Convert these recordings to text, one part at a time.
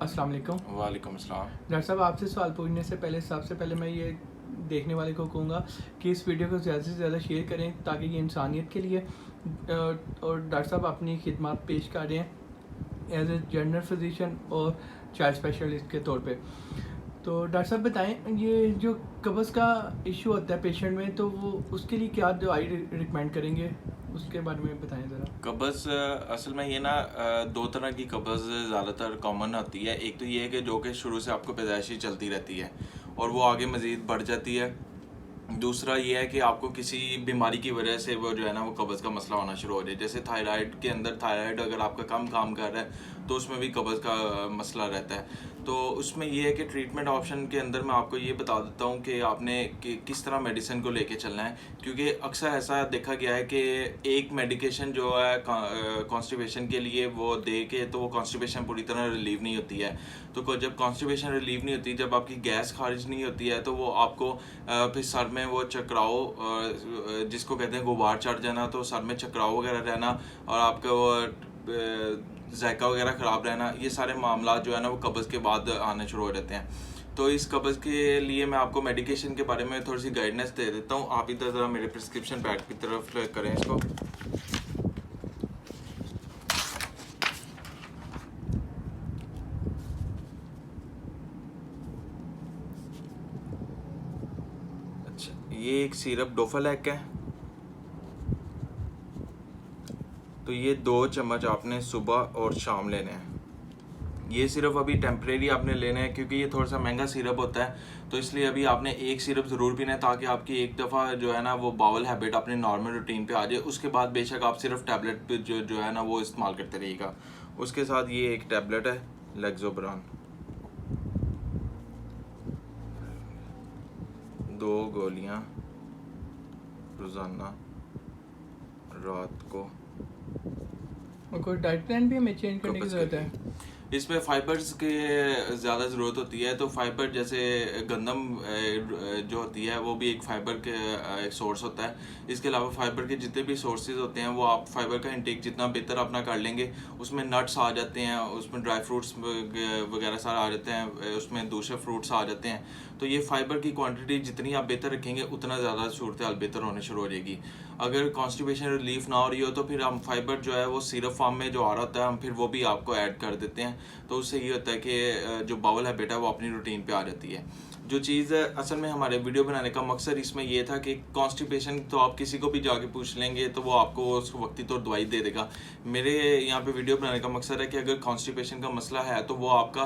अस्सलाम वालेकुम। वालेकुम अस्सलाम। डॉक्टर साहब, आपसे सवाल पूछने से पहले सबसे पहले मैं ये देखने वाले को कहूँगा कि इस वीडियो को ज़्यादा से ज़्यादा शेयर करें ताकि ये इंसानियत के लिए और डॉक्टर साहब अपनी खिदमत पेश कर रहे हैं एज ए जनरल फिजिशियन और चाइल्ड स्पेशलिस्ट के तौर पे। तो डॉक्टर साहब बताएं, ये जो कब्ज़ का इशू होता है पेशेंट में, तो वो उसके लिए क्या दवाई रिकमेंड करेंगे, उसके बारे में बताएं ज़रा। कब्ज़ असल में ये ना दो तरह की कब्ज़ ज़्यादातर कॉमन होती है। एक तो ये है कि जो कि शुरू से आपको पैदाइशी चलती रहती है और वो आगे मज़ीद बढ़ जाती है। दूसरा ये है कि आपको किसी बीमारी की वजह से वो जो है ना वो कब्ज़ का मसला होना शुरू हो जाए। जैसे थायराइड के अंदर, थायराइड अगर आपका कम काम कर रहा है तो उसमें भी कब्ज़ का मसला रहता है। तो उसमें ये है कि ट्रीटमेंट ऑप्शन के अंदर मैं आपको ये बता देता हूँ कि आपने किस तरह मेडिसिन को लेके चलना है, क्योंकि अक्सर ऐसा देखा गया है कि एक मेडिकेशन जो है कॉन्स्टिपेशन के लिए वो दे के तो वो कॉन्स्टिपेशन पूरी तरह रिलीव नहीं होती है। तो जब कॉन्स्टिपेशन रिलीव नहीं होती, जब आपकी गैस खारिज नहीं होती है, तो वो आपको फिर सर में वो चकराओ जिसको कहते हैं गुबार चढ़ जाना, तो सर में चकराओ वगैरह रहना और आपका वो जायका वगैरह ख़राब रहना, ये सारे मामला जो है ना वो कब्ज़ के बाद आने शुरू हो जाते हैं। तो इस कब्ज़ के लिए मैं आपको मेडिकेशन के बारे में थोड़ी सी गाइडेंस दे देता हूँ। आप इधर ज़रा मेरे प्रिस्क्रिप्शन पैड की तरफ करें इसको। अच्छा, ये एक सिरप डोफालैक है। तो ये 2 चम्मच आपने सुबह और शाम लेने हैं। ये सिर्फ अभी टेम्परेरी आपने लेना है, क्योंकि ये थोड़ा सा महंगा सिरप होता है, तो इसलिए अभी आपने एक सिरप ज़रूर पीना है ताकि आपकी एक दफ़ा जो है ना वो बावल हैबिट अपने नॉर्मल रूटीन पे आ जाए। उसके बाद बेशक आप सिर्फ टैबलेट पे जो है ना वो इस्तेमाल करते रहिएगा। उसके साथ ये एक टैबलेट है लेक्सोब्रान, 2 गोलियां रोज़ाना रात को। और कोई डाइट प्लान भी हमें चेंज करने की ज़रूरत है? इसमें फाइबर्स के ज़्यादा ज़रूरत होती है। तो फाइबर जैसे गंदम जो होती है वो भी एक फाइबर के एक सोर्स होता है। इसके अलावा फाइबर के जितने भी सोर्सेज होते हैं वो आप फाइबर का इंटेक जितना बेहतर अपना कर लेंगे, उसमें नट्स आ जाते हैं, उसमें ड्राई फ्रूट्स वगैरह सारा आ जाते हैं, उसमें दूसरे फ्रूट्स आ जाते हैं। तो ये फाइबर की क्वांटिटी जितनी आप बेहतर रखेंगे उतना ज़्यादा सूरत हाल बेहतर होने शुरू हो जाएगी। अगर कॉन्स्टिपेशन रिलीफ ना हो रही हो तो फिर हम फाइबर जो है वो सिरप फॉर्म में जो आ रहा होता है हम फिर वो भी आपको ऐड कर देते हैं। तो उससे ये होता है कि जो बाउल हैबिट है वो अपनी रूटीन पे आ जाती है। जो चीज़ असल में हमारे वीडियो बनाने का मकसद इसमें ये था कि कॉन्स्टिपेशन तो आप किसी को भी जाके पूछ लेंगे तो वो आपको उस वक्ती तौर दवाई दे देगा। मेरे यहाँ पे वीडियो बनाने का मकसद है कि अगर कॉन्स्टिपेशन का मसला है तो वो आपका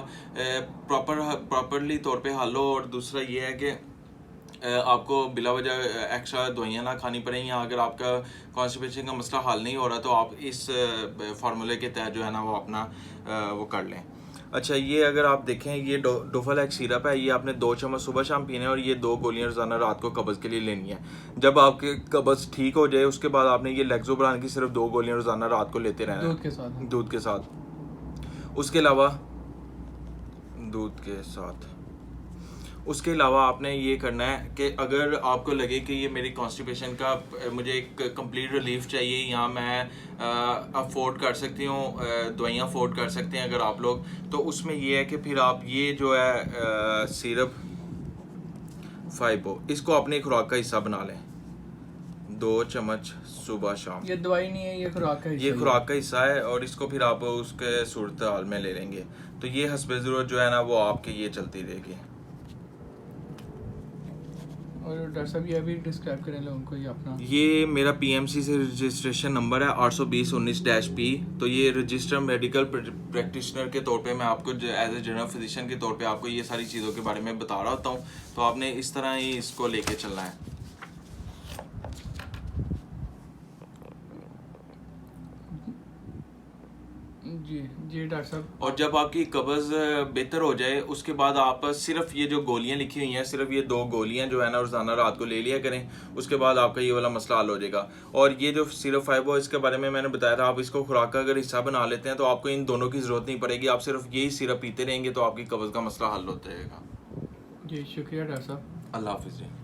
प्रॉपरली तौर पे हल हो। और दूसरा ये है कि आपको बिला वजह एक्स्ट्रा दवाइयाँ ना खानी पड़ें, या अगर आपका कॉन्स्टिपेशन का मसला हल नहीं हो रहा तो आप इस फार्मूले के तहत जो है ना वो अपना वो कर लें। अच्छा, ये अगर आप देखें ये डोफालैक सिरप है, ये आपने 2 चम्मच सुबह शाम पीने हैं और ये 2 गोलियां रोजाना रात को कब्ज़ के लिए लेनी है। जब आपके कब्ज़ ठीक हो जाए उसके बाद आपने ये लेक्सोब्रान की सिर्फ 2 गोलियां रोजाना रात को लेते रहना है, दूध के साथ। उसके अलावा आपने ये करना है कि अगर आपको लगे कि ये मेरी कॉन्स्टिपेशन का मुझे एक कंप्लीट रिलीफ चाहिए, या मैं अफोर्ड कर सकती हूँ, दवाइयाँ अफोर्ड कर सकते हैं अगर आप लोग, तो उसमें ये है कि फिर आप ये जो है सिरप फाइबो, इसको अपनी खुराक का हिस्सा बना लें। 2 चम्मच सुबह शाम। ये दवाई नहीं है, ये खुराक का हिस्सा, ये खुराक का हिस्सा है और इसको फिर आप उसके सूरत हाल में ले लेंगे। तो ये हस्बे ज़रूरत जो है ना वो आपके ये चलती रहेगी। और डॉक्टर साहब ये भी डिस्क्राइब करें लोगों को ये अपना। ये मेरा पीएमसी से रजिस्ट्रेशन नंबर है 820-19-P। तो ये रजिस्टर्ड मेडिकल प्रैक्टिशनर के तौर पे मैं आपको एज ए जनरल फिजिशियन के तौर पे आपको ये सारी चीज़ों के बारे में बता रहा होता हूँ। तो आपने इस तरह ही इसको लेके चलना है। जी जी डॉक्टर साहब। और जब आपकी कब्ज़ बेहतर हो जाए उसके बाद आप सिर्फ ये जो गोलियां लिखी हुई हैं, सिर्फ ये 2 गोलियां जो है ना रोज़ाना रात को ले लिया करें। उसके बाद आपका ये वाला मसला हल हो जाएगा। और ये जो सिर्फ फाइबो, इसके बारे में मैंने बताया था, आप इसको खुराक का अगर हिस्सा बना लेते हैं तो आपको इन दोनों की ज़रूरत नहीं पड़ेगी। आप सिर्फ यही सिरप पीते रहेंगे तो आपकी कब्ज़ का मसला हल हो जाएगा। जी शुक्रिया डॉक्टर साहब। अल्लाह हाफिज़ जी।